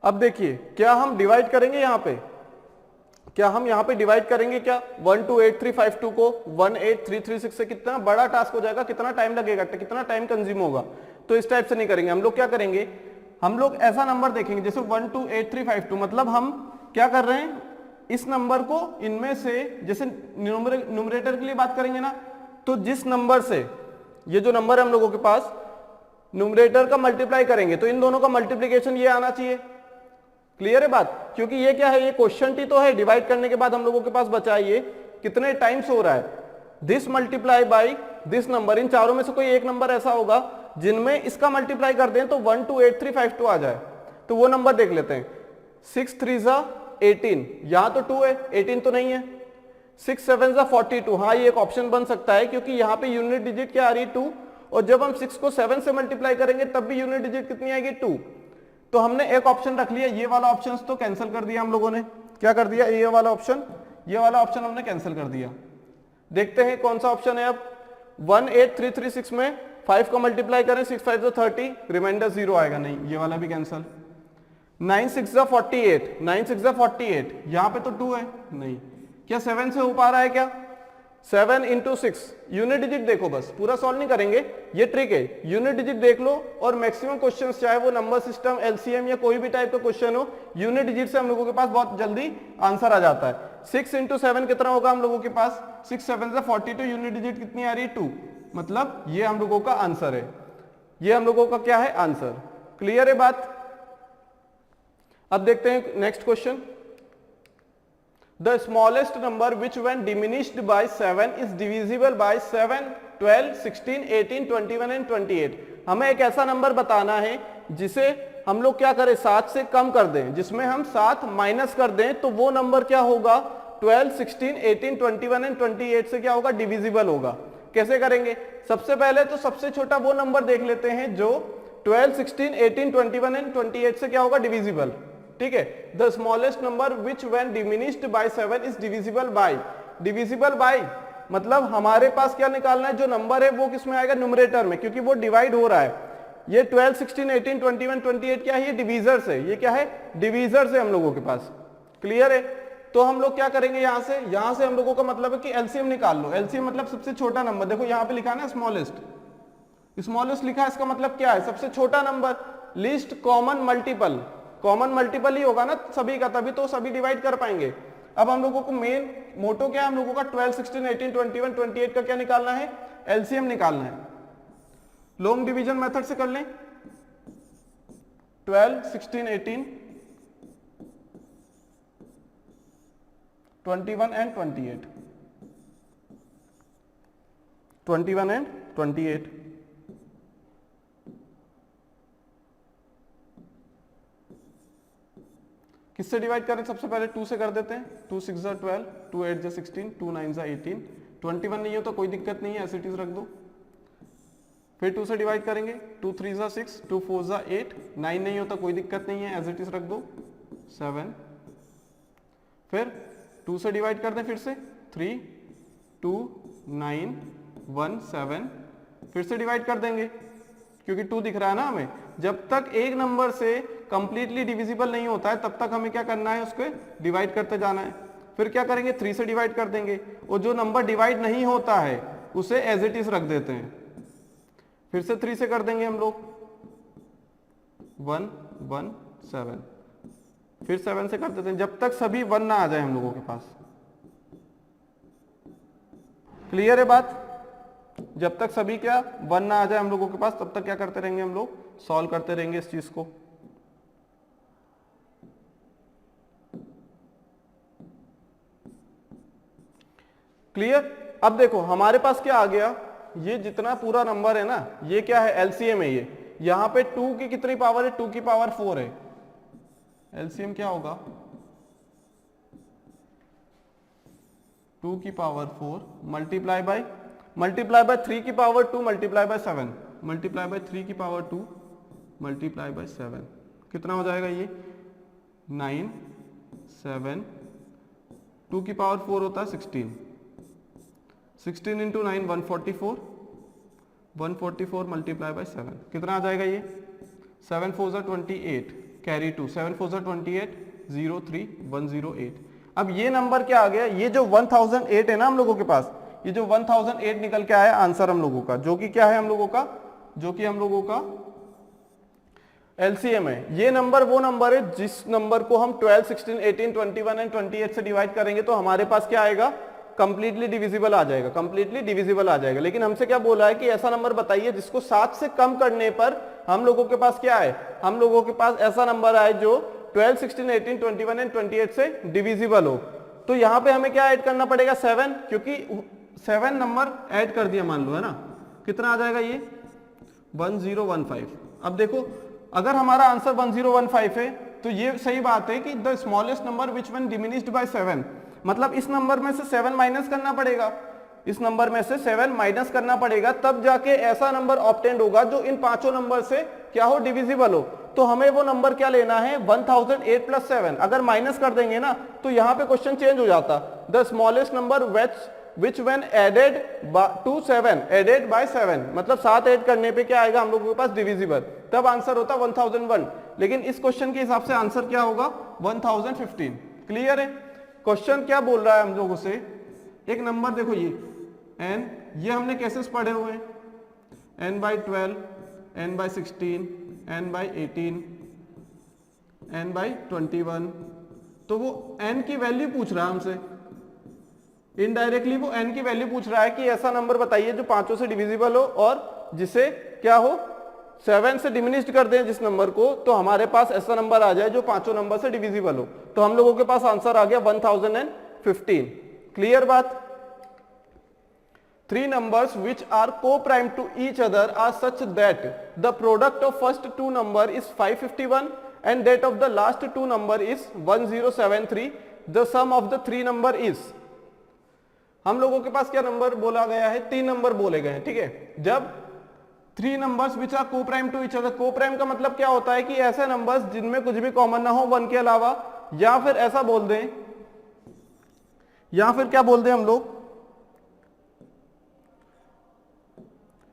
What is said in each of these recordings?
अब देखिए क्या हम डिवाइड करेंगे यहाँ पे, क्या हम यहाँ पे डिवाइड करेंगे क्या 128352 को 18336 से? कितना बड़ा टास्क हो जाएगा, कितना टाइम लगेगा, कितना टाइम कंज्यूम होगा। तो इस टाइप से नहीं करेंगे हम लोग। क्या करेंगे, हम लोग ऐसा नंबर देखेंगे जैसे 128352, मतलब हम क्या कर रहे हैं, इस नंबर को इनमें से, जैसे न्यूमरेटर के लिए बात करेंगे ना, तो जिस नंबर से ये जो नंबर है हम लोगों के पास, न्यूमरेटर का मल्टीप्लाई करेंगे तो इन दोनों का मल्टीप्लीकेशन ये आना चाहिए। क्लियर है बात, क्योंकि ये क्या है, ये क्वेश्चन टी तो है, डिवाइड करने के बाद हम लोगों के पास बचा है ये कितने टाइम्स हो रहा है, this multiply by this number. इन चारों में से कोई एक नंबर ऐसा होगा जिनमें इसका मल्टीप्लाई कर दें तो 128352 आ जाए। तो वो नंबर देख लेते हैं। 6 3 जा 18, यहां तो 2 है, 18 तो नहीं है। 6 7 जा 42, हाँ ये एक ऑप्शन बन सकता है क्योंकि यहाँ पे यूनिट डिजिट क्या आ रही है 2, और जब हम 6 को 7 से मल्टीप्लाई करेंगे तब भी यूनिट डिजिट कितनी आएगी 2। तो हमने एक ऑप्शन रख लिया, ये वाला ऑप्शन तो कैंसिल कर दिया हम लोगों ने। क्या कर दिया, ये वाला ऑप्शन हमने कैंसिल कर दिया। देखते हैं कौन सा ऑप्शन है अब। 18336 में 5 को मल्टीप्लाई करें, 6 5 जा 30, रिमाइंडर 0 आएगा, नहीं ये वाला भी कैंसिल। 9 6 जा 48, 9 6 जा 48, यहां पे तो 2 है, नहीं। क्या 7 से हो पा रहा है क्या? 7 इंटू 6, यूनिट डिजिट देखो, बस पूरा सॉल्व नहीं करेंगे, ये ट्रिक है। यूनिट डिजिट देख लो और मैक्सिमम क्वेश्चन चाहे वो नंबर सिस्टम, एलसीएम या कोई भी टाइप का क्वेश्चन हो, यूनिट डिजिट से हम लोगों के पास बहुत जल्दी आंसर आ जाता है। 6 इंटू 7 कितना होगा हम लोगों के पास? 6 7 जा 42, यूनिट डिजिट कितनी आ रही है 2, मतलब ये हम लोगों का आंसर है। ये हम लोगों का क्या है, आंसर। क्लियर है बात। अब देखते हैं next question. The smallest number which when diminished by 7 is divisible by 7, 12, 16, 18, 21 and 28। हमें एक ऐसा नंबर बताना है जिसे हम लोग क्या करें, 7 से कम कर दें, जिसमें हम 7 माइनस कर दें, तो वो नंबर क्या होगा, 12, 16, 18, 21 एंड 28 से क्या होगा, डिविजिबल होगा। कैसे करेंगे, सबसे पहले तो सबसे छोटा वो नंबर देख लेते हैं जो 12, 16, 18, 21 एंड 28 से क्या होगा, डिविजिबल। ठीक है, the smallest number which when diminished by 7 is divisible by. Divisible by मतलब हमारे पास क्या निकालना है, जो नंबर है वो किस में आएगा, न्यूमरेटर में, क्योंकि वो डिवाइड हो रहा है। ये 12, 16, 18, 21, 28 क्या है, ये डिवीजर्स है। ये क्या है, डिवीजर्स है हम लोगों के पास। क्लियर है। तो हम लोग क्या करेंगे, यहां से हम लोगों का मतलब है कि एलसीएम निकाल लो। एलसीएम मतलब सबसे छोटा नंबर। देखो यहाँ पे लिखा है ना स्मॉलेस्ट, स्मॉलेस्ट लिखा है, इसका मतलब क्या है, सबसे छोटा number. Least common multiple, common multiple ही होगा ना सभी का, तभी तो सभी डिवाइड कर पाएंगे। अब हम लोगों को मेन मोटो क्या है, हम लोगों का 12, 16, 18, 21, 28 का क्या निकालना है, एलसीएम निकालना है। लॉन्ग डिवीजन मेथड से कर लें। 12, 16, 18, 21 एंड 28, 21 एंड 28। किससे डिवाइड करें, सबसे पहले 2 से कर देते हैं। 2 6 जा 12, 2 8 जा 16, 2 9 जा 18, 21 नहीं हो तो कोई दिक्कत नहीं है, एज इट इज रख दो। फिर 2 से डिवाइड करेंगे, 2 3 जा 6, 2 4 जा 8, 9 नहीं हो तो कोई दिक्कत नहीं है, एज इट इज रख दो 7। फिर 2 से डिवाइड कर दें फिर से, 3 2 9 1 7। फिर से डिवाइड कर देंगे क्योंकि 2 दिख रहा है ना हमें। जब तक एक नंबर से कंप्लीटली डिविजिबल नहीं होता है तब तक हमें क्या करना है, उसको डिवाइड करते जाना है। फिर क्या करेंगे, 3 से डिवाइड कर देंगे, और जो नंबर डिवाइड नहीं होता है उसे एज इट इज रख देते हैं। फिर से 3 से कर देंगे हम लोग, 1 1 7। फिर 7 से कर देते हैं, जब तक सभी 1 ना आ जाए हम लोगों के पास। क्लियर है बात। जब तक सभी क्या 1 ना आ जाए हम लोगों के पास, तब तक क्या करते रहेंगे हम लोग, सॉल्व करते रहेंगे इस चीज को। क्लियर। अब देखो हमारे पास क्या आ गया, ये जितना पूरा नंबर है ना, ये क्या है, एलसीएम है ये। यहां पे 2 की कितनी पावर है, 2 की पावर 4 है। एलसीएम क्या होगा, 2 की पावर 4 मल्टीप्लाई बाय 3 की power 2 multiply by 7, multiply by 3 की पावर 2 मल्टीप्लाई बाय 7, कितना हो जाएगा ये, 9 7। 2 की पावर 4 होता है 16, 16 इंटू 9 144, 144 मल्टीप्लाई बाय 7, कितना आ जाएगा ये, 7 4 जा 28, कैरी 2, 7 4 28, 03108। अब ये नंबर क्या आ गया, ये जो 1008 है ना हम लोगों के पास, ये जो 1008 निकल के आया आंसर हम लोगों का, जो कि क्या है हम लोगों का, जो कि हम लोगों का एलसीएम है। ये नंबर वो नंबर है जिस नंबर को हम 12, 16, 18, 21 एंड 28 से डिवाइड करेंगे तो हमारे पास क्या आएगा, कंप्लीटली डिविजिबल आ जाएगा, कंप्लीटली डिविजिबल आ जाएगा। लेकिन हमसे क्या बोला है कि ऐसा नंबर बताइए जिसको 7 से कम करने पर हम लोगों के पास क्या है, हम लोगों के पास ऐसा नंबर आए जो 12, 16, 18, 21 एंड 28 से डिविजिबल हो। तो यहाँ पे हमें क्या ऐड करना पड़ेगा, 7, क्योंकि 7 नंबर ऐड कर दिया मान लो, है ना, कितना आ जाएगा ये 1015। अब देखो अगर हमारा आंसर 1015 है तो ये सही बात है कि the smallest number which when diminished by 7, मतलब इस नंबर में से 7 माइनस करना पड़ेगा, इस नंबर में से 7 माइनस करना पड़ेगा, तब जाके ऐसा नंबर ऑब्टेंड होगा जो इन पांचों नंबर से क्या हो, डिविजिबल हो। तो हमें वो नंबर क्या लेना है, 1008 प्लस 7। अगर माइनस कर देंगे ना तो यहाँ पे क्वेश्चन चेंज हो जाता, the smallest number which when added to 7 added by 7, मतलब 7 ऐड करने पे क्या आएगा हम लोगों के पास, डिविजिबल, तब आंसर होता 1001। लेकिन इस क्वेश्चन के हिसाब से आंसर क्या होगा, 1015। क्लियर है, क्वेश्चन क्या बोल रहा है हम लोगों से, एक नंबर देखो ये n, ये हमने केसेस पढ़े हुए हैं, n/12, n/16, n/18, n/21, तो वो n की वैल्यू पूछ रहा है हमसे, इनडायरेक्टली वो n की वैल्यू पूछ रहा है कि ऐसा नंबर बताइए जो पांचों से डिविजिबल हो और जिसे क्या हो, 7 से डिमिनिश्ड कर दें जिस नंबर को, तो हमारे पास ऐसा नंबर आ जाए जो पांचों नंबर से डिविजिबल हो। तो हम लोगों के पास आंसर आ गया 1015। क्लियर बात। 3 numbers which are co-prime to each other are such that the product of first two number is 551 and that of the last two number is 1073. The sum of the 3 number is, हम लोगों के पास क्या number बोला गया है, 3 number बोले गए हैं, ठीक है। जब 3 numbers which are co-prime to each other, co-prime का मतलब क्या होता है कि ऐसे नंबर्स जिनमें कुछ भी कॉमन ना हो 1 के अलावा, या फिर ऐसा बोल दें, या फिर क्या बोल दें हम लोग,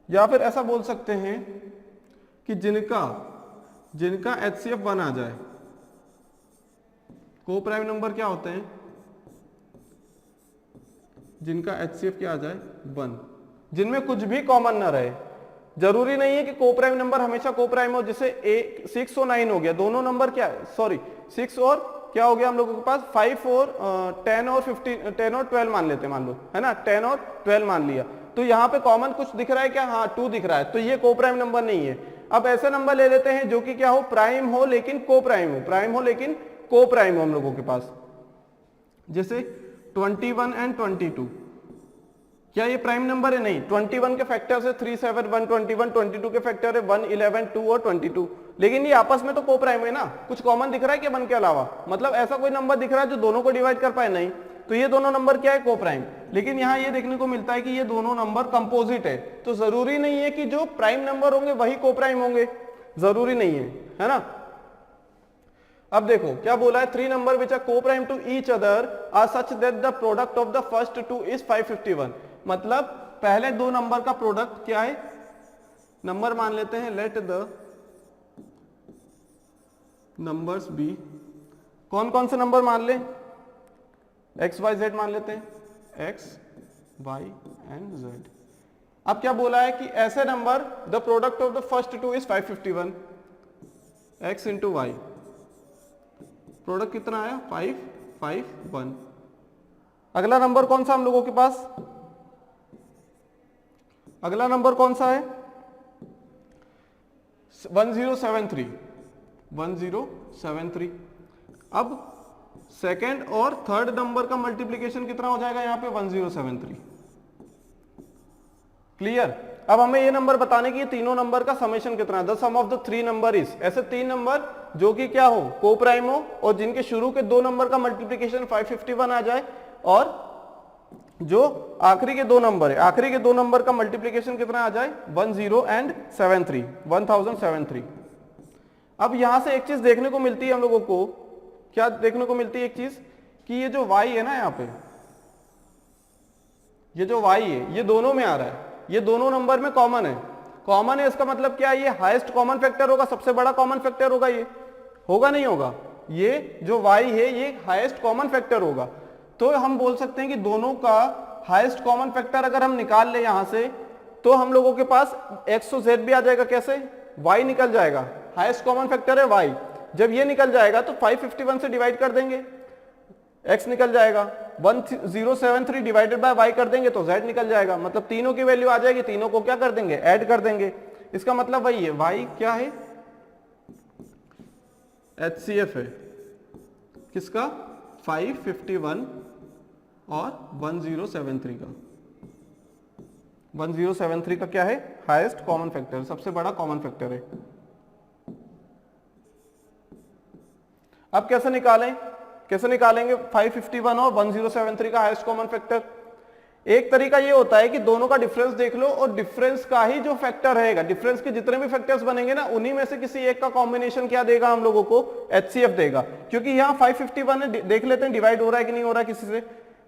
या फिर ऐसा बोल सकते हैं कि जिनका HCF 1 आ जाए। को प्राइम नंबर क्या होते हैं, जिनका HCF क्या आ जाए 1, जिनमें कुछ भी कॉमन ना रहे। जरूरी नहीं है कि को प्राइम नंबर हमेशा को प्राइम हो, जैसे 6 और 9 हो गया, दोनों नंबर क्या है, सॉरी 6 और क्या हो गया हम लोगों के पास, 5 और 10 और 15, 10 और 12 मान लेते हैं, मान लो, है ना, 10 और 12 मान लिया। तो यहाँ पे कॉमन कुछ दिख रहा है क्या, हाँ 2 दिख रहा है, तो ये को प्राइम नंबर नहीं है। अब ऐसे नंबर ले लेते हैं जो कि क्या हो, प्राइम हो लेकिन को प्राइम हो, प्राइम हो लेकिन को प्राइम हो हम लोगों के पास, जैसे 21 एंड 22। क्या ये प्राइम नंबर है, नहीं। 21 के फैक्टर से 3, 7, 121, 22 के फैक्टर है 1, 11, 2 और 22, लेकिन ये आपस में तो को प्राइम है ना, कुछ कॉमन दिख रहा है क्या 1 के अलावा, मतलब ऐसा कोई नंबर दिख रहा है जो दोनों को डिवाइड कर पाए, नहीं। तो ये दोनों नंबर क्या है, को प्राइम। लेकिन यहाँ ये देखने को मिलता है कि ये दोनों नंबर कंपोजिट है, तो जरूरी नहीं है कि जो प्राइम नंबर होंगे वही को प्राइम होंगे, जरूरी नहीं है ना। अब देखो क्या बोला है, 3 number which are coprime to each other are such that the product of the first 2 is 551। मतलब पहले 2 नंबर का प्रोडक्ट क्या है, नंबर मान लेते हैं, लेट द नंबर्स बी, कौन कौन से नंबर मान ले, एक्स वाई जेड मान लेते हैं, एक्स वाई एंड जेड। अब क्या बोला है कि ऐसे number the product of the first 2 is 551, X into Y, product कितना आया 551। अगला नंबर कौन सा हम लोगों के पास, अगला नंबर कौन सा है 1073, 1073। अब सेकेंड और थर्ड नंबर का मल्टीप्लीकेशन कितना हो जाएगा यहाँ पे 1073। क्लियर। अब हमें ये नंबर बताने की तीनों नंबर का समेशन कितना है, the sum of the 3 number is, ऐसे 3 नंबर जो कि क्या हो, को प्राइम हो और जिनके शुरू के 2 नंबर का मल्टीप्लीकेशन 551 आ जाए, और जो आखिरी के 2 नंबर है, आखिरी के 2 नंबर का मल्टीप्लीकेशन कितना आ जाए 1073, 1073। अब यहां से एक चीज देखने को मिलती है हम लोगों को, क्या देखने को मिलती है एक चीज, कि ये जो y है ना, यहाँ पे ये जो y है ये दोनों में आ रहा है, ये दोनों नंबर में कॉमन है। कॉमन है इसका मतलब क्या है, ये हाईएस्ट कॉमन फैक्टर होगा, सबसे बड़ा कॉमन फैक्टर होगा ये, होगा नहीं होगा? ये जो y है ये हाईएस्ट कॉमन फैक्टर होगा। तो हम बोल सकते हैं कि दोनों का हाईएस्ट कॉमन फैक्टर अगर हम निकाल ले यहां से, तो हम लोगों के पास x और z भी आ जाएगा। कैसे? y निकल जाएगा, हाईएस्ट कॉमन फैक्टर है y। जब ये निकल जाएगा तो 551 से डिवाइड कर देंगे, x निकल जाएगा। 1073 डिवाइडेड बाय y कर देंगे तो z निकल जाएगा। मतलब तीनों की वैल्यू आ जाएगी, तीनों को क्या कर देंगे? ऐड कर देंगे। इसका मतलब वही है, y क्या है? HCF है किसका? 551 और 1073 का। 1073 का क्या है? हाईएस्ट कॉमन फैक्टर, सबसे बड़ा कॉमन फैक्टर है। अब कैसे निकालें? कैसे निकालेंगे 551 और 1073 का हाईएस्ट कॉमन फैक्टर? एक तरीका ये होता है कि दोनों का डिफरेंस देख लो और डिफरेंस का ही जो फैक्टर रहेगा, डिफरेंस के जितने भी फैक्टर्स बनेंगे ना, उन्हीं में से किसी एक का कॉम्बिनेशन क्या देगा हम लोगों को? HCF देगा। क्योंकि यहाँ 551 है, देख लेते हैं डिवाइड हो रहा है कि नहीं हो रहा है किसी से।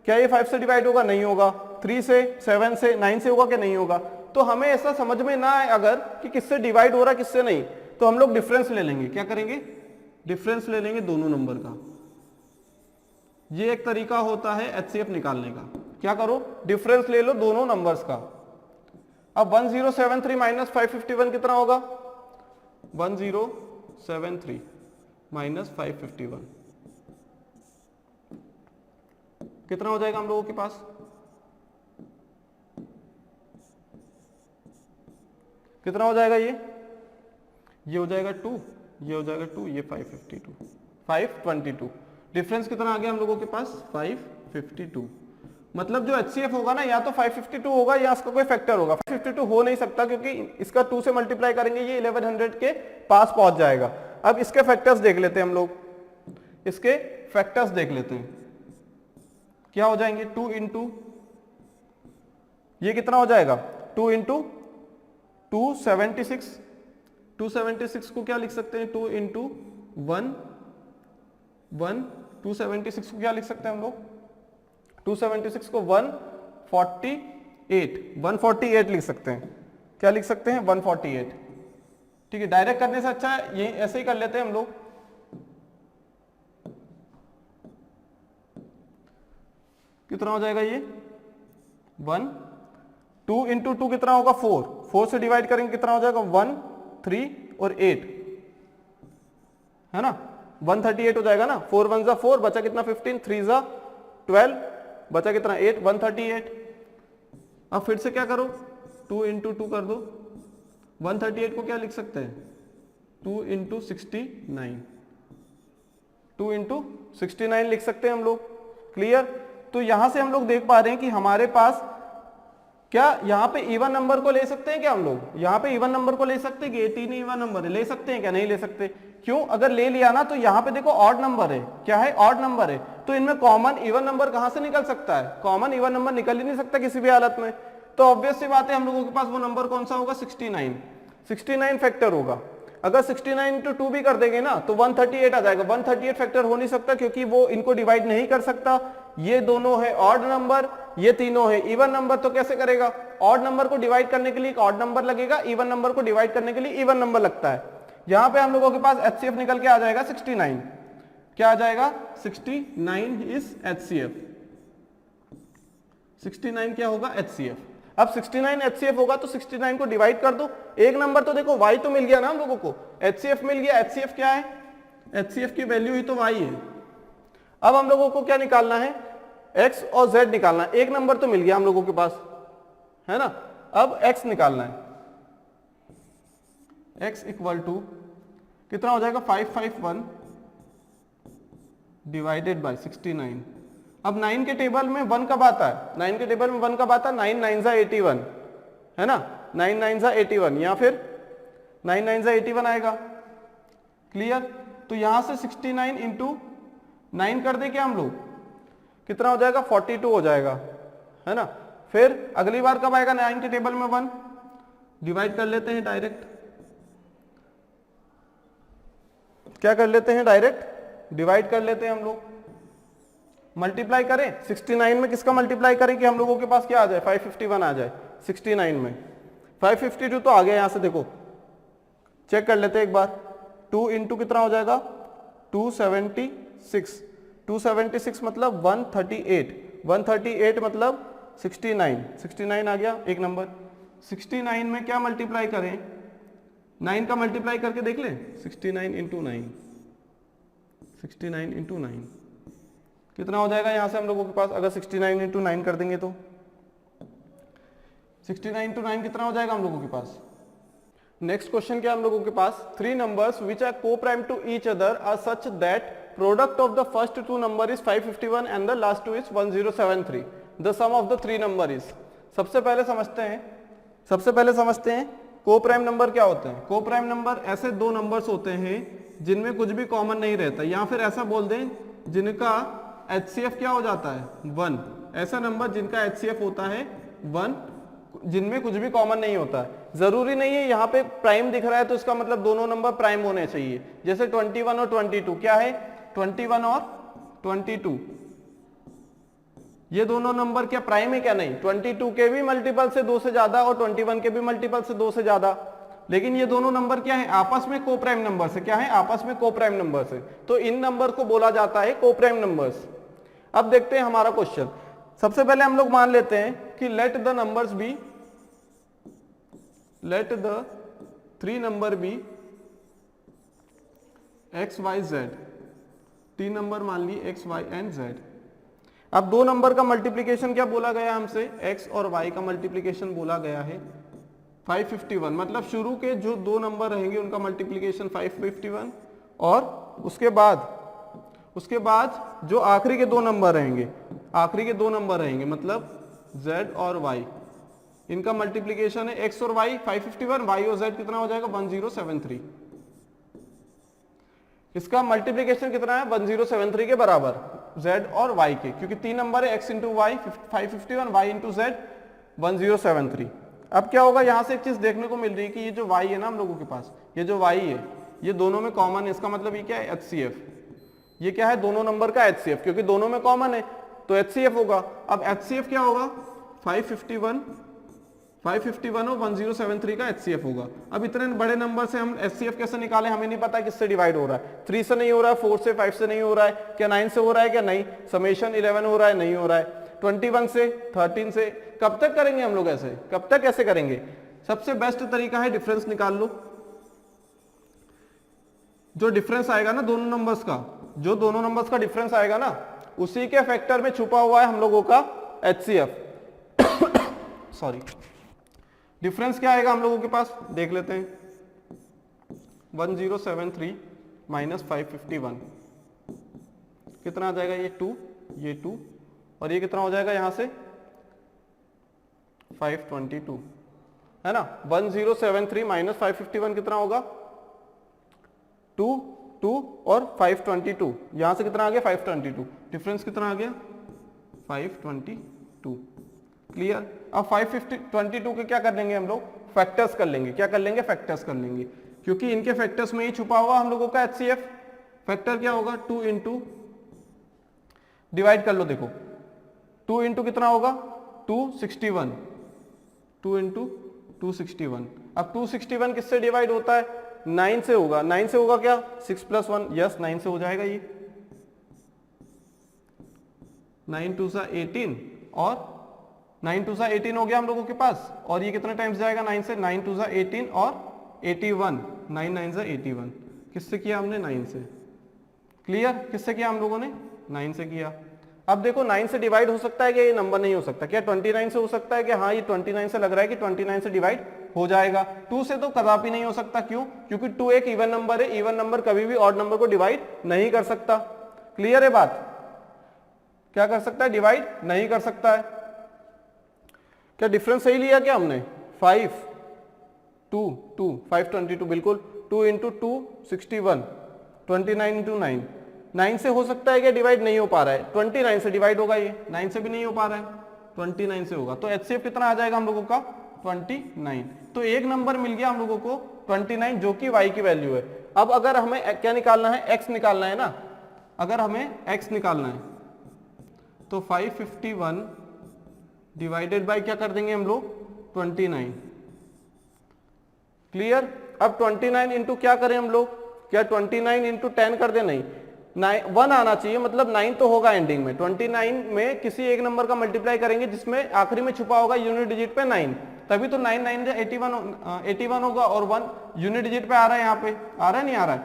क्या ये 5 से डिवाइड होगा? नहीं होगा। 3 से, 7 से, 9 से होगा कि नहीं होगा? तो हमें ऐसा समझ में ना आए अगर कि किससे डिवाइड हो रहा है किससे नहीं, तो हम लोग डिफरेंस ले लेंगे। क्या करेंगे? डिफरेंस ले लेंगे दोनों नंबर का। ये एक तरीका होता है HCF निकालने का। क्या करो? डिफरेंस ले लो दोनों नंबर्स का। अब 1073 माइनस 551 कितना होगा? 1073 माइनस 551 कितना हो जाएगा हम लोगों के पास? कितना हो जाएगा? ये हो जाएगा 2, ये हो जाएगा 2, ये 552, 522। डिफरेंस कितना आ गया हम लोगों के पास? 552। मतलब जो HCF होगा ना, या तो 552 होगा या इसका कोई फैक्टर होगा। 552 हो नहीं सकता क्योंकि इसका 2 से मल्टीप्लाई करेंगे ये 1100 के पास पहुंच जाएगा। अब इसके फैक्टर्स देख लेते हैं हम लोग, इसके फैक्टर्स देख लेते हैं क्या हो जाएंगे। 2 इंटू ये कितना हो जाएगा? 2 इंटू 276। 276 को क्या लिख सकते हैं? 2 इंटू 1 276 को क्या लिख सकते हैं हम लोग? 276 को 148 लिख सकते हैं। क्या लिख सकते हैं? 148। ठीक है, डायरेक्ट करने से अच्छा है ये ऐसे ही कर लेते हैं हम लोग। कितना हो जाएगा ये? 1 2 इंटू 2 कितना होगा? 4। 4 से डिवाइड करेंगे कितना हो जाएगा? 1 3 और 8 है ना, 138 हो जाएगा ना। 4 1 जा 4, बचा कितना? 15, 3 जा 12, बचा कितना? 8, 138। अब फिर से क्या करो? 2 इंटू 2 कर दो। 138 को क्या लिख सकते हैं? 2 इंटू 69। 2 इंटू 69 लिख सकते हैं हम लोग। क्लियर? तो यहां से हम लोग देख पा रहे हैं कि हमारे पास क्या यहाँ पे इवन नंबर को ले सकते हैं क्या हम लोग? यहाँ पे इवन नंबर को ले सकते हैं कि 18 इवन नंबर है, ले सकते हैं क्या? नहीं ले सकते। क्यों? अगर ले लिया ना तो यहाँ पे देखो ऑड नंबर है। क्या है? ऑड नंबर है। तो इनमें कॉमन इवन नंबर कहां से निकल सकता है? कॉमन इवन नंबर निकल ही नहीं सकता किसी भी हालत में। तो ऑब्वियस सी बात है हम लोगों के पास वो नंबर कौन सा होगा? 69। 69 फैक्टर होगा। अगर 69 इंटू 2 भी कर देंगे ना तो 138 आ जाएगा। 138 फैक्टर हो नहीं सकता क्योंकि वो इनको डिवाइड नहीं कर सकता। ये दोनों है ऑड नंबर, ये तीनों है इवन नंबर। तो कैसे करेगा? ऑड नंबर को डिवाइड करने के लिए एक ऑड नंबर लगेगा, इवन नंबर को डिवाइड करने के लिए इवन नंबर लगता है। यहां पे हम लोगों के पास HCF निकल के आ जाएगा 69। क्या आ जाएगा? 69 इज HCF। 69 क्या होगा? HCF। अब 69 HCF होगा तो 69 को डिवाइड कर दो। एक नंबर तो देखो y तो मिल गया ना हम लोगों को, HCF मिल गया। HCF क्या है? HCF की वैल्यू ही तो y है। अब हम लोगों को क्या निकालना है? x और z निकालना है। एक नंबर तो मिल गया हम लोगों के पास, है ना। अब x निकालना है। x इक्वल टू कितना हो जाएगा? 551 डिवाइडेड बाय 69। अब 9 के टेबल में 1 कब आता है? 9 के टेबल में 1 कब आता है? 9 9 जा 81 है ना, 9 9 जा 81 या फिर 9 9 जा 81 आएगा। क्लियर? तो यहां से 69 इंटू 9 कर दे क्या हम लोग? कितना हो जाएगा? 42 हो जाएगा, है ना। फिर अगली बार कब आएगा? 9 के टेबल में 1 डिवाइड कर लेते हैं डायरेक्ट। क्या कर लेते हैं? डायरेक्ट डिवाइड कर लेते हैं हम लोग। मल्टीप्लाई करें 69 में, किसका मल्टीप्लाई करें कि हम लोगों के पास क्या आ जाए? 551 आ जाए 69 में। 552 तो आ गया, यहां से देखो चेक कर लेते हैं एक बार। 2 इंटू कितना हो जाएगा? 276, 276 मतलब 138, 138 मतलब 69, 69 आ गया एक नंबर। 69 में क्या मल्टीप्लाई करें, 9 का मल्टीप्लाई करके देख लें, 69 इंटू 9, 69 इंटू 9 कितना हो जाएगा यहाँ से हम लोगों के पास, अगर 69 इंटू 9 कर देंगे तो 69 इंटू 9 कितना हो जाएगा हम लोगों के पास। नेक्स्ट क्वेश्चन क्या हम लोगों के पास, 3 numbers which are coprime to each other are such that product of the first 2 number is 551 and the last 2 is 1073, the sum of the 3 number is. सबसे पहले समझते हैं को प्राइम नंबर क्या होते हैं। को प्राइम नंबर ऐसे 2 नंबर्स होते हैं जिनमें कुछ भी कॉमन नहीं रहता, या फिर ऐसा बोल दें जिनका HCF क्या हो जाता है 1, ऐसा नंबर जिनका HCF होता है 1, जिनमें कुछ भी कॉमन नहीं होता है। जरूरी नहीं है यहाँ पे प्राइम दिख रहा है तो इसका मतलब दोनों नंबर प्राइम होने चाहिए, जैसे 21 और 22 क्या है, 21 और 22 ये दोनों नंबर क्या प्राइम है क्या, नहीं, 22 के भी मल्टीपल से 2 से ज्यादा और 21 के भी मल्टीपल से 2 से ज्यादा, लेकिन ये दोनों नंबर क्या है, आपस में को प्राइम नंबर से, क्या है, आपस में को प्राइम नंबर से, तो इन नंबर को बोला जाता है को प्राइम नंबर्स। अब देखते हैं हमारा क्वेश्चन। सबसे पहले हम लोग मान लेते हैं कि let the 3 number be x y z, 3 number मान ली x y एंड z। अब 2 नंबर का मल्टीप्लीकेशन क्या बोला गया हमसे, x और y का मल्टीप्लीकेशन बोला गया है 551, मतलब शुरू के जो 2 नंबर रहेंगे उनका मल्टीप्लीकेशन 551, और उसके बाद जो आखिरी के 2 नंबर रहेंगे, मतलब z और y, इनका मल्टीप्लीकेशन है x और y 551, y और z कितना हो जाएगा 1073। इसका मल्टीप्लीकेशन कितना है 1073 के बराबर z और y के, क्योंकि 3 नंबर है, x into Y 551, y into z 1073। अब क्या होगा, यहां से एक चीज देखने को मिल रही है कि ये जो y है ना हम लोगों के पास, ये जो y है ये दोनों में कॉमन है, इसका मतलब ये क्या है HCF, ये क्या है दोनों नंबर का HCF, क्योंकि दोनों में कॉमन है तो HCF होगा। अब HCF क्या होगा 551 और 1073 का HCF होगा। अब इतने बड़े नंबर से हम HCF कैसे निकालें, हमें नहीं पता किससे डिवाइड हो रहा है, 3 से नहीं हो रहा है, 4 से, 5 से नहीं हो रहा है, क्या 9 से हो रहा है क्या, नहीं, समेशन 11 हो रहा है, नहीं हो रहा है, 21 से, 13 से, कब तक करेंगे हम लोग ऐसे, कब तक ऐसे करेंगे। सबसे बेस्ट तरीका है डिफरेंस निकाल लो, जो डिफरेंस आएगा ना दोनों नंबर्स का, जो दोनों नंबर्स का डिफरेंस आएगा ना उसी के फैक्टर में छुपा हुआ है हम लोगों का HCF। सॉरी, डिफरेंस क्या आएगा हम लोगों के पास, देख लेते हैं, 1073 माइनस 551 कितना आ जाएगा, ये 2, ये 2, और ये कितना हो जाएगा यहां से 522, है ना। 1073 माइनस 551 कितना होगा 2 और 522, यहां से कितना आ गया 522, डिफरेंस कितना आ गया 522। क्लियर। अब 522 के क्या कर लेंगे हम लोग, फैक्टर्स कर लेंगे, क्या कर लेंगे, फैक्टर्स कर लेंगे, क्योंकि इनके फैक्टर्स में ही छुपा हुआ हम लोगों का HCF। फैक्टर क्या होगा 2 इंटू, डिवाइड कर लो, देखो 2 इंटू कितना होगा 261, 2 इंटू 261। अब 261 किससे डिवाइड होता है, 9 से होगा, 9 से होगा क्या 6 + 1, यस 9 से हो जाएगा ये, 9 2 सा 18 और 9 2 सा 18 हो गया हम लोगों के पास, और ये कितने टाइम्स जाएगा 9 से, 9 2 सा 18 और 81, 9 9 सा 81, किससे किया हमने 9 से। क्लियर, किससे किया हम लोगों ने 9 से किया। अब देखो 9 से डिवाइड हो सकता है कि ये नंबर नहीं हो सकता, क्या 29 से हो सकता है कि हाँ ये 29 से लग रहा है कि 29 से डिवाइड हो जाएगा, 2 से तो कदापि नहीं हो सकता, क्यों, क्योंकि 2 एक इवन नंबर है, इवन नंबर कभी भी ऑड नंबर को डिवाइड नहीं कर सकता। क्लियर है बात, क्या कर सकता है, डिवाइड नहीं कर सकता है। क्या डिफरेंस सही लिया क्या हमने, 522 बिल्कुल, 2 इंटू 261, 29 इंटू 9, 9 से हो सकता है क्या डिवाइड नहीं हो पा रहा है, 29 से डिवाइड होगा, ये 9 से भी नहीं हो पा रहा है, 29 से होगा, तो HCF कितना आ जाएगा हम लोगों का 29। तो एक नंबर मिल गया हम लोगों को 29 जो कि y की वैल्यू है। अब अगर हमें क्या निकालना है, x निकालना है ना, अगर हमें x निकालना है तो 551 डिवाइडेड बाय क्या कर देंगे हम लोग 29। क्लियर। अब 29 इंटू क्या करें हम लोग, क्या 29 इंटू 10 कर दे, नहीं, 1 आना चाहिए, मतलब 9 तो होगा एंडिंग में। 29 में किसी एक नंबर का मल्टीप्लाई करेंगे जिसमें आखिरी में छुपा होगा यूनिट डिजिट पे 9, तभी तो 9 9 81 होगा, और 1 यूनिट डिजिट पे आ रहा है, यहाँ पे आ रहा है नहीं आ रहा है।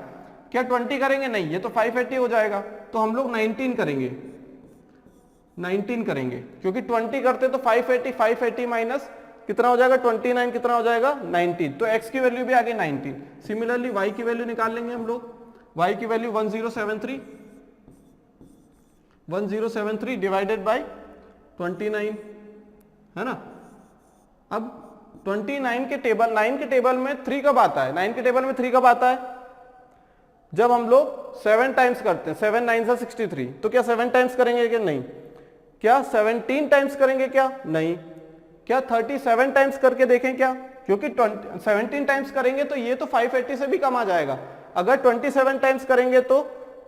क्या 20 करेंगे? नहीं, ये तो 580 हो जाएगा, तो हम लोग 19 करेंगे, 19 करेंगे, क्योंकि 20 करते तो 580 माइनस कितना हो जाएगा 29, कितना हो जाएगा 19, तो x की वैल्यू भी आ गई 19। सिमिलरली y की वैल्यू निकाल लेंगे हम लोग, y की वैल्यू 1073 डिवाइडेड बाय 29 है ना। अब 29 के टेबल 9 के टेबल में 3 कब आता है? 9 के टेबल में 3 कब आता है? जब हम लोग 7 टाइम्स करते हैं, 7 9 सा 63, तो क्या 7 टाइम्स करेंगे क्या? नहीं। क्या 17 टाइम्स करेंगे क्या? नहीं। क्या 37 टाइम्स करके देखें क्या? क्योंकि 17 टाइम्स करेंगे तो ये तो 580 से भी कम आ जाएगा। अगर 27 टाइम्स करेंगे तो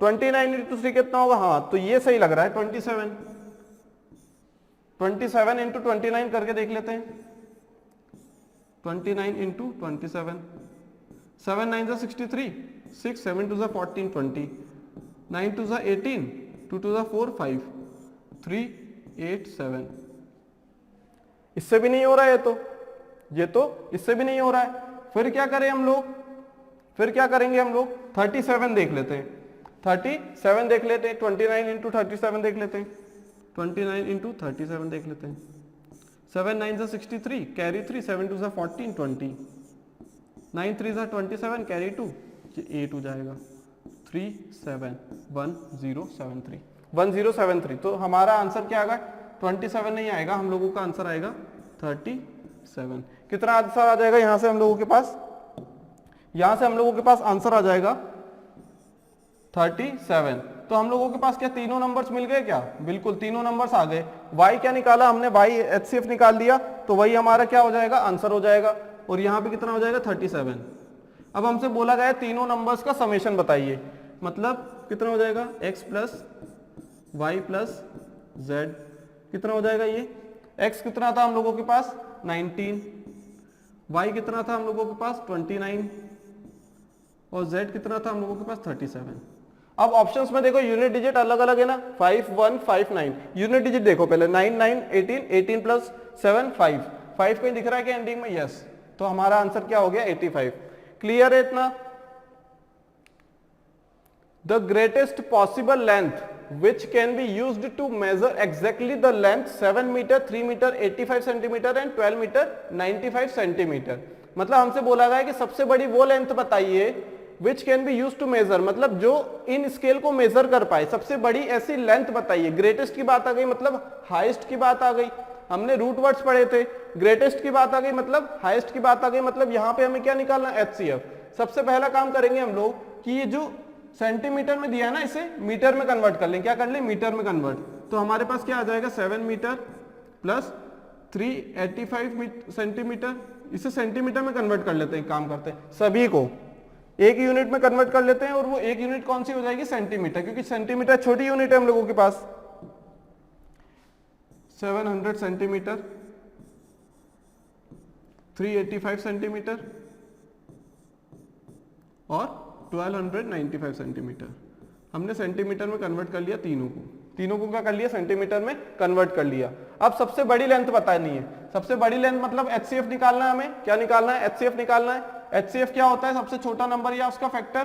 29 इंटू 3 कितना होगा? हाँ, तो ये सही लग रहा है 27 इंटू 29 करके देख लेते हैं। 29 इंटू 27, 7 9 सा 63, 6 7 2 सा 14 20, 9 2 सा 18, 2 2 सा 4 5, 3 8 7। इससे भी नहीं हो रहा है ये तो इससे भी नहीं हो रहा है। फिर क्या करें हम लोग? फिर क्या करेंगे हम लोग? 37 देख लेते हैं, 37 देख लेते हैं, 29 इंटू 37 देख लेते हैं, 29 इंटू 37 देख लेते हैं। 7 9 सा 63, कैरी 3, 7 2 सा 14 20, 9 3 सा 27, कैरी 2, ये 8 हो जाएगा। 3 7 1 0 7 3 1073। तो हमारा आंसर क्या आएगा? 27 नहीं आएगा, हम लोगों का आंसर आएगा 37। कितना आंसर आ जाएगा यहां से हम लोगों के पास? यहां से हम लोगों के पास आंसर आ जाएगा 37। तो हम लोगों के पास क्या तीनों नंबर्स मिल गए क्या? बिल्कुल तीनों नंबर्स आ गए। y क्या निकाला हमने? y HCF निकाल दिया, तो वही हमारा क्या हो जाएगा? आंसर हो जाएगा। और यहाँ पे कितना हो जाएगा? 37। अब हमसे बोला गया तीनों नंबर्स का समेशन बताइए, मतलब कितना हो जाएगा? x plus Y plus Z, कितना हो जाएगा ये? x कितना था हम लोगों के पास? 19, y कितना था हम लोगों के पास? 29, और z कितना था हम लोगों के पास? 37। अब ऑप्शंस में देखो यूनिट डिजिट अलग अलग है ना, 5 1 5 9। यूनिट डिजिट देखो पहले, 9 9 18, 18 प्लस 7 5, 5 कहीं दिख रहा है क्या एंडिंग में? यस, तो हमारा आंसर क्या हो गया? 85। क्लियर है इतना? The greatest possible length which can be used to measure exactly the length 7 metre, 3 metre, 85 centimetre and 12 metre, 95 centimetre. मतलब हमसे बोला गया है कि सबसे बड़ी वो लेंथ बताइए which can be used to measure, मतलब जो इन स्केल को मेजर कर पाए, सबसे बड़ी ऐसी लेंथ बताइए। ग्रेटेस्ट की बात आ गई, मतलब हाईएस्ट की बात आ गई। हमने रूट वर्ड्स पढ़े थे, ग्रेटेस्ट की बात आ गई मतलब हाईएस्ट की बात आ गई, मतलब यहाँ पे हमें क्या निकालना? HCF। सबसे पहला काम करेंगे हम लोग कि ये जो सेंटीमीटर में दिया है ना, इसे मीटर में कन्वर्ट कर लें। क्या कर लें? मीटर में कन्वर्ट। तो हमारे पास क्या आ जाएगा? 7 मीटर प्लस 385 सेंटीमीटर। इसे सेंटीमीटर में कन्वर्ट कर लेते हैं, काम करते हैं सभी को एक यूनिट में कन्वर्ट कर लेते हैं, और वो एक यूनिट कौन सी हो जाएगी? सेंटीमीटर, क्योंकि सेंटीमीटर छोटी यूनिट है हम लोगों के पास। 700 सेंटीमीटर, 385 सेंटीमीटर और 1295 सेंटीमीटर। हमने सेंटीमीटर में कन्वर्ट कर लिया तीनों को क्या कर लिया? सेंटीमीटर में कन्वर्ट कर लिया। अब सबसे बड़ी लेंथ बतानी है। सबसे बड़ी लेंथ मतलब HCF निकालना है हमें। क्या निकालना है? HCF निकालना है। HCF क्या होता है? सबसे छोटा नंबर या उसका फैक्टर।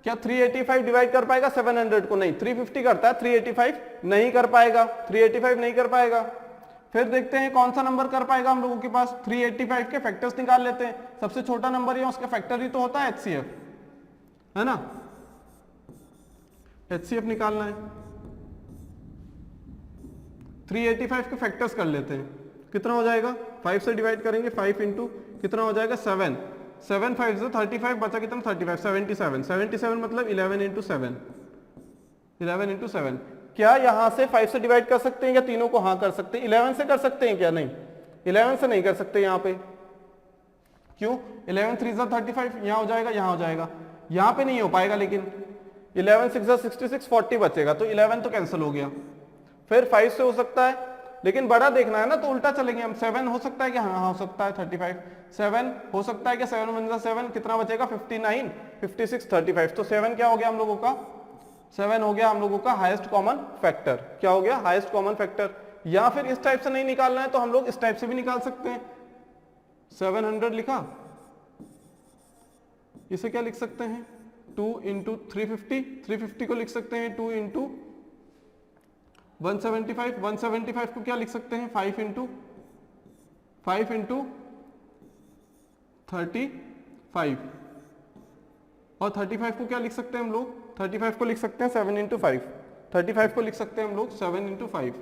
क्या 385 डिवाइड कर पाएगा 700 को? नहीं। 350 करता है, 385 नहीं कर पाएगा, 385 नहीं कर पाएगा। फिर देखते हैं कौन सा नंबर कर पाएगा हम लोगों के पास। 385 के फैक्टर्स निकाल लेते हैं। सबसे छोटा नंबर या उसका फैक्टर ही तो होता है HCF, है ना। HCF निकालना है। 385 के फैक्टर्स कर लेते हैं। कितना हो जाएगा? 5 से डिवाइड करेंगे, 5 इंटू कितना हो जाएगा? 7 7 5 से 35, बचा कितना? 35 77 77 मतलब 11 इंटू 7 11 इंटू 7। क्या यहां से 5 से डिवाइड कर सकते हैं क्या तीनों को? हाँ कर सकते हैं। 11 से कर सकते हैं क्या? नहीं, 11 से नहीं कर सकते यहाँ पे। क्यों? 11 3 से 35, यहाँ हो जाएगा, यहाँ हो जाएगा, यहाँ पे नहीं हो पाएगा। लेकिन 11 6 66 40 बचेगा, तो 11 तो कैंसिल हो गया। फिर 5 से हो सकता है, लेकिन बड़ा देखना है ना, तो उल्टा चलेंगे हम। 7 हो सकता है क्या? हाँ हो सकता है। 35 7 हो सकता है क्या? 7 1 7 कितना बचेगा? 59 56 35। तो 7 क्या हो गया हम लोगों का? 7 हो गया हम लोगों का हाईएस्ट कॉमन फैक्टर। क्या हो गया? Highest common factor. या फिर इस टाइप से नहीं निकालना है तो हम लोग इस टाइप से भी निकाल सकते हैं। 700 लिखा, इसे क्या लिख सकते हैं? 2 इंटू 350, 350 को लिख सकते हैं 2 इंटू 175, 175 को क्या लिख सकते हैं? 5 इंटू 35, और 35 को क्या लिख सकते हैं हम लोग? 35 को लिख सकते हैं 7 इंटू 5, 35 को लिख सकते हैं हम लोग 7 इंटू 5।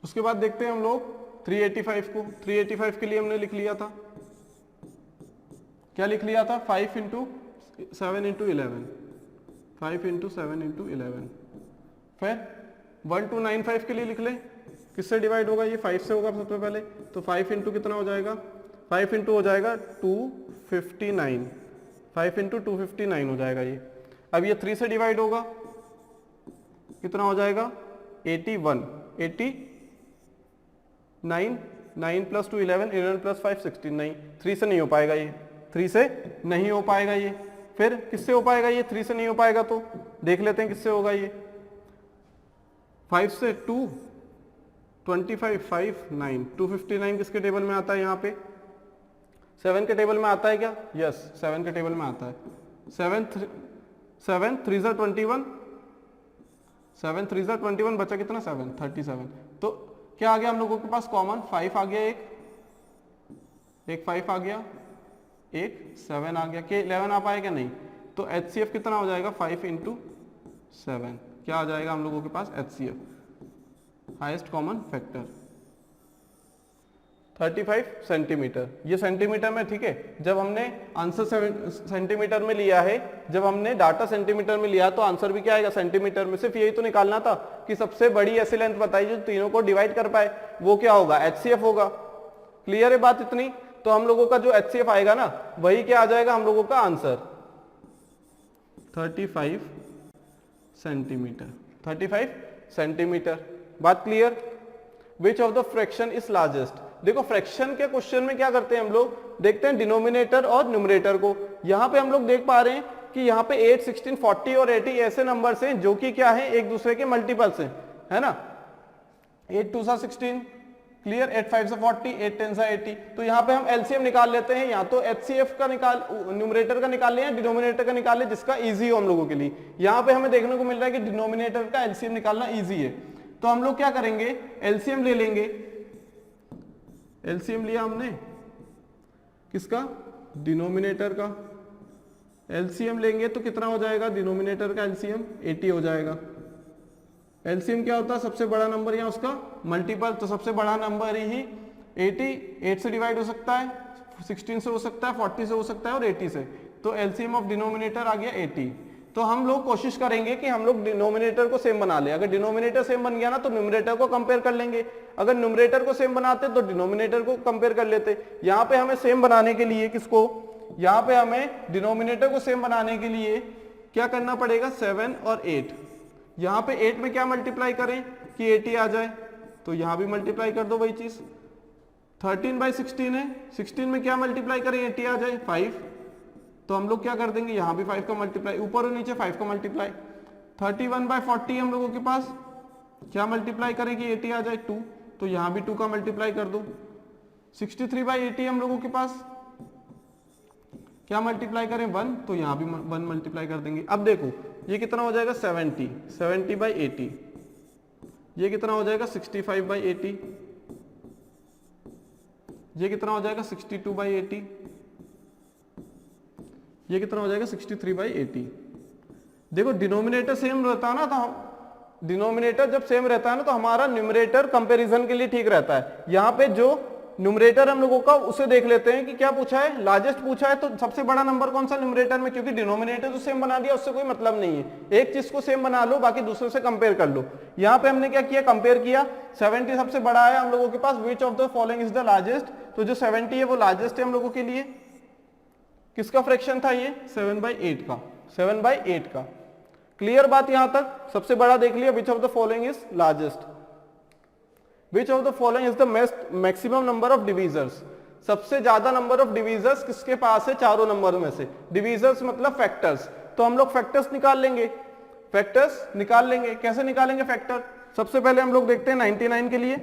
उसके बाद देखते हैं हम लोग 385 को। 385 के लिए हमने लिख लिया था, क्या लिख लिया था? 5 इंटू 7 इंटू 11, 5 इंटू 7 इंटू 11। फिर 1295 के लिए लिख ले, किससे डिवाइड होगा ये? 5 से होगा सबसे पहले। तो 5 इंटू कितना हो जाएगा? 5 इंटू हो जाएगा 259, 5 इंटू 259 हो जाएगा ये। अब ये 3 से डिवाइड होगा, कितना हो जाएगा? 81, 89, 9 प्लस 2 11, 11 प्लस 5 16। नहीं, 3 से नहीं हो पाएगा ये, 3 से नहीं हो पाएगा ये। फिर किससे हो पाएगा ये? 3 से नहीं हो पाएगा तो देख लेते हैं किससे होगा ये। 5 से 2, 25, 5, 9, 259 किसके टेबल में आता है? यहाँ पे 7 के टेबल में आता है क्या? यस, 7 के टेबल में आता है। 7 3 जा 21, 7 3 जा 21, बचा कितना? 7, 37। तो क्या आ गया हम लोगों के पास? कॉमन 5 आ गया, एक 5 आ गया, एक 7 आ गया। के 11 आ पाएगा? नहीं। तो HCF कितना हो जाएगा? 5 इंटू 7। क्या आ जाएगा हम लोगों के पास? HCF, highest common factor 35 centimetre. ये सेंटीमीटर में, ठीक है। जब हमने आंसर सेंटीमीटर में लिया है, जब हमने डाटा सेंटीमीटर में लिया तो आंसर भी क्या आएगा? सेंटीमीटर में। सिर्फ यही तो निकालना था कि सबसे बड़ी ऐसी लेंथ बताई जो तीनों को डिवाइड कर पाए, वो क्या होगा? HCF होगा। क्लियर है बात इतनी? तो हम लोगों का जो HCF आएगा ना, वही क्या आ जाएगा हम लोगों का आंसर? 35 centimetre, 35 centimetre. बात clear? Which of the fraction is largest? देखो फ्रैक्शन के क्वेश्चन में क्या करते हैं हम लोग? देखते हैं डिनोमिनेटर और न्यूमरेटर को। यहां पे हम लोग देख पा रहे हैं कि यहाँ पे 8, 16, 40 और 80 ऐसे नंबर्स हैं जो कि क्या है? एक दूसरे के मल्टीपल्स हैं, है ना। 8 2 सा 16, क्लियर। 8 5 सा 40, 8 10 सा 80। तो यहाँ पे हम एलसीएम निकाल लेते हैं, या तो HCF का निकाल, न्यूमरेटर का निकाल ले या डिनोमिनेटर का निकाल ले, जिसका इजी हो हम लोगों के लिए। यहाँ पे हमें देखने को मिल रहा है कि डिनोमिनेटर का एलसीएम निकालना इजी है। तो हम लोग क्या करेंगे? एलसीएम ले लेंगे। एलसीएम लिया हमने किसका? डिनोमिनेटर का। एलसीएम लेंगे तो कितना हो जाएगा? डिनोमिनेटर का एलसीएम 80 हो जाएगा। एलसीएम क्या होता है? सबसे बड़ा नंबर या उसका मल्टीपल। तो सबसे बड़ा नंबर ही 80, 8 से डिवाइड हो सकता है, 16 से हो सकता है, 40 से हो सकता है और 80 से। तो एलसीएम ऑफ डिनोमिनेटर आ गया 80। तो हम लोग कोशिश करेंगे कि हम लोग डिनोमिनेटर को सेम बना ले। अगर डिनोमिनेटर सेम बन गया ना तो न्यूमरेटर को कंपेयर कर लेंगे। अगर न्यूमरेटर को सेम बनाते तो डिनोमिनेटर को कंपेयर कर लेते। यहाँ पे हमें सेम बनाने के लिए किसको? यहाँ पे हमें डिनोमिनेटर को सेम बनाने के लिए क्या करना पड़ेगा? 7 और 8। यहाँ पे 8 में क्या मल्टीप्लाई करें कि 80 आ जाए? तो यहाँ भी मल्टीप्लाई कर दो वही चीज। 13/16 है, 16 में क्या मल्टीप्लाई करें 80 आ जाए? 5। तो हम लोग क्या कर देंगे? यहाँ भी 5 का मल्टीप्लाई, ऊपर और नीचे 5 का मल्टीप्लाई। 31/40 हम लोगों के पास क्या मल्टीप्लाई करें कि 80 आ जाए? 2। तो यहाँ भी 2 का मल्टीप्लाई कर दो। 63/80 हम लोगों के पास क्या मल्टीप्लाई करें? 1। तो यहाँ भी 1 मल्टीप्लाई कर देंगे। अब देखो ये कितना हो जाएगा? 70, 70/80। ये कितना हो जाएगा? 65/80। ये कितना हो जाएगा? 62/80। ये कितना हो जाएगा? 63/80। देखो डिनोमिनेटर सेम रहता है ना, तो डिनोमिनेटर जब सेम रहता है ना तो हमारा न्यूमरेटर कंपैरिजन के लिए ठीक रहता है। यहाँ पे जो न्यूमरेटर हम लोगों का उसे देख लेते हैं कि क्या पूछा है? लार्जेस्ट पूछा है। तो सबसे बड़ा नंबर कौन सा न्यूमरेटर में? क्योंकि डिनोमिनेटर तो सेम बना दिया, उससे कोई मतलब नहीं है। एक चीज को सेम बना लो, बाकी दूसरे से कंपेयर कर लो। यहाँ पे हमने क्या किया? कंपेयर किया। 70 सबसे बड़ा है हम लोगों के पास। Which of the following is the largest? तो जो 70 है वो लार्जेस्ट है हम लोगों के लिए। किसका फ्रैक्शन था ये? 7/8 का, 7/8 का। क्लियर बात यहां तक? सबसे बड़ा देख लिया। विच of the following is largest? Which of the following is the maximum number of divisors? सबसे ज्यादा नंबर ऑफ डिवीजर्स किसके पास है, चारों नंबरों में से। डिवीजर्स मतलब फैक्टर्स, तो हम लोग फैक्टर्स निकाल लेंगे, फैक्टर्स निकाल लेंगे। कैसे निकालेंगे फैक्टर? सबसे पहले हम लोग देखते हैं 99 के लिए,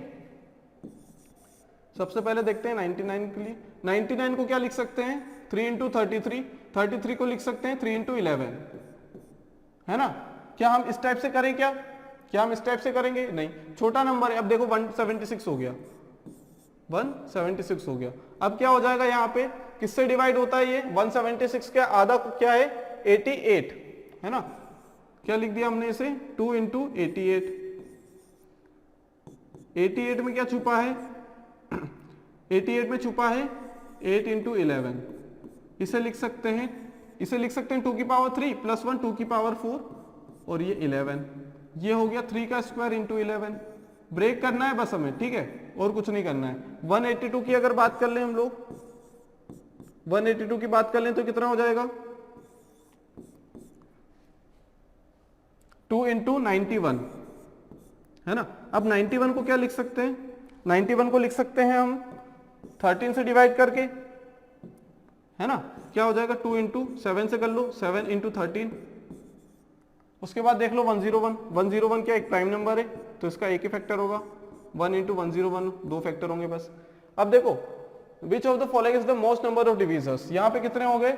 सबसे पहले देखते हैं 99 के लिए। 99 को क्या लिख सकते हैं, 3 इंटू 33, 33 को लिख सकते हैं 3 इंटू 11, है ना। क्या हम इस टाइप से करें, क्या हम इस टाइप से करेंगे? नहीं, छोटा नंबर है। अब देखो 176 हो गया, 176 हो गया। अब क्या हो जाएगा यहाँ पे, किससे डिवाइड होता है ये 176 का आधा क्या है, 88, है ना। क्या लिख दिया हमने इसे, 2 इंटू 88। 88 में क्या छुपा है, 88 में छुपा है 8 इंटू 11। इसे लिख सकते हैं, 2 की पावर 3 प्लस 1 2 की पावर 4 और ये 11। ये हो गया 3 का स्क्वायर इंटू 11। ब्रेक करना है बस हमें, ठीक है, और कुछ नहीं करना है। 182 की अगर बात कर लें हम लोग, 182 की बात कर लें तो कितना हो जाएगा, 2 इंटू 91, है ना। अब 91 को क्या लिख सकते हैं, 91 को लिख सकते हैं हम 13 से डिवाइड करके, है ना। क्या हो जाएगा, 2 इंटू 7 से कर लो, 7 इंटू 13। उसके बाद देख लो 101, 101 क्या एक प्राइम नंबर है, तो इसका एक ही फैक्टर होगा। 1 इंटू 101 दो फैक्टर होंगे बस। अब देखो which of the following is the most number of divisors, यहाँ पे कितने हो गए,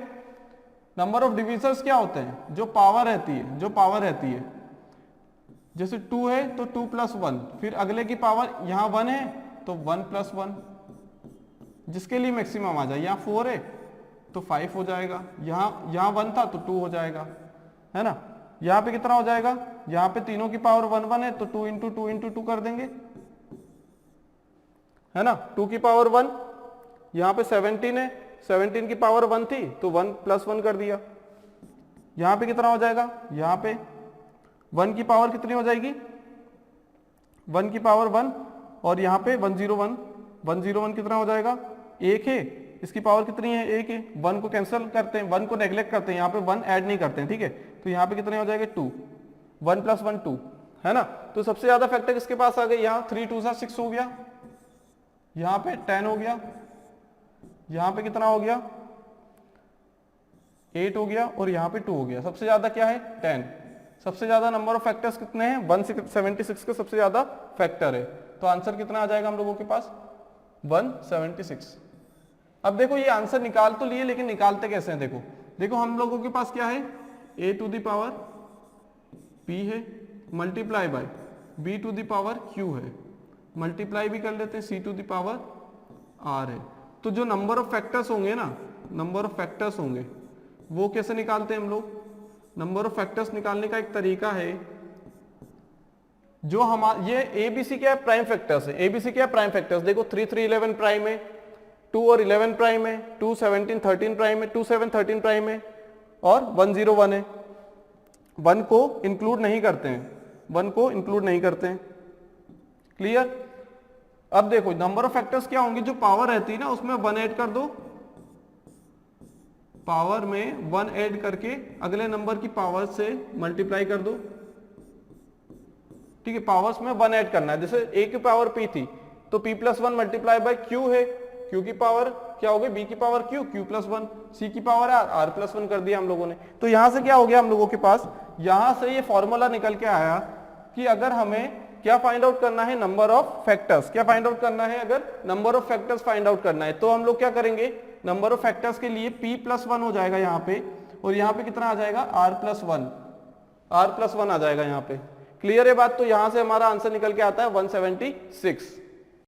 नंबर ऑफ डिवीजर्स क्या होते हैं, जो पावर रहती है, जैसे 2 है तो 2 प्लस 1, फिर अगले की पावर यहाँ 1 है तो 1 प्लस 1, जिसके लिए मैक्सिमम आ जाए। यहाँ 4 है तो 5 हो जाएगा, यहाँ 1 था तो 2 हो जाएगा, है ना। यहाँ पे कितना हो जाएगा, यहाँ पे तीनों की पावर 1 1 है तो 2 इंटू 2 इंटू 2 कर देंगे, है ना। 2 की पावर 1, यहाँ पे 17 है, 17 की पावर 1 थी तो 1 प्लस 1 कर दिया। यहाँ पे कितना हो जाएगा, यहाँ पे 1 की पावर कितनी हो जाएगी, 1 की पावर 1, और यहाँ पे 101, 101 कितना हो जाएगा, 1 है, इसकी पावर कितनी है, 1 है। 1 को कैंसिल करते हैं, 1 को नेग्लेक्ट करते हैं, यहाँ पे 1 ऐड नहीं करते हैं, ठीक है। तो यहाँ पे कितने हो जाएंगे 2, 1 प्लस 1 2, है ना। तो सबसे ज्यादा फैक्टर किसके पास आ गए, यहाँ 3 2 6 हो गया, यहाँ पे 10 हो गया, यहाँ पे कितना हो गया 8 हो गया, और यहाँ पे 2 हो गया। सबसे ज्यादा क्या है 10। सबसे ज्यादा नंबर ऑफ फैक्टर्स कितने हैं, 176 के सबसे ज्यादा फैक्टर है। तो आंसर कितना आ जाएगा हम लोगों के पास, 176। अब देखो ये आंसर निकाल तो लिए, लेकिन निकालते कैसे हैं, देखो हम लोगों के पास क्या है, a to the power p है multiply by b to the power q है, मल्टीप्लाई भी कर लेते हैं c to the power r है। तो जो नंबर ऑफ फैक्टर्स होंगे ना, नंबर ऑफ फैक्टर्स होंगे वो कैसे निकालते हैं हम लोग। नंबर ऑफ फैक्टर्स निकालने का एक तरीका है, जो हमारे ये एबीसी क्या है, प्राइम फैक्टर्स है। एबीसी क्या है, प्राइम फैक्टर्स। देखो 3 3 11 प्राइम है, 2 और 11 प्राइम है, 2 17 13 प्राइम है, 2 7 13 प्राइम है, और 101 है। 1 को इंक्लूड नहीं करते हैं, 1 को इंक्लूड नहीं करते हैं। क्लियर। अब देखो नंबर ऑफ फैक्टर्स क्या होंगे, जो पावर रहती है ना उसमें 1 ऐड कर दो, पावर में 1 ऐड करके अगले नंबर की पावर से मल्टीप्लाई कर दो, ठीक है। पावर्स में 1 ऐड करना है, जैसे a की पावर p थी तो p plus 1 multiply by q है, q की पावर क्या हो गई, b की पावर q प्लस 1, c की पावर r प्लस 1 कर दिया हम लोगों ने। तो यहां से क्या हो गया हम लोगों के पास, यहां से ये फॉर्मूला निकल के आया कि अगर हमें क्या फाइंड आउट करना है, नंबर ऑफ फैक्टर्स। क्या फाइंड आउट करना है, अगर number of factors find out करना है तो हम लोग क्या करेंगे, नंबर ऑफ फैक्टर्स के लिए p प्लस 1 हो जाएगा यहाँ पे, और यहाँ पे कितना आ जाएगा r प्लस 1 आ जाएगा यहाँ पे। क्लियर है बात। तो यहां से हमारा आंसर निकल के आता है 176।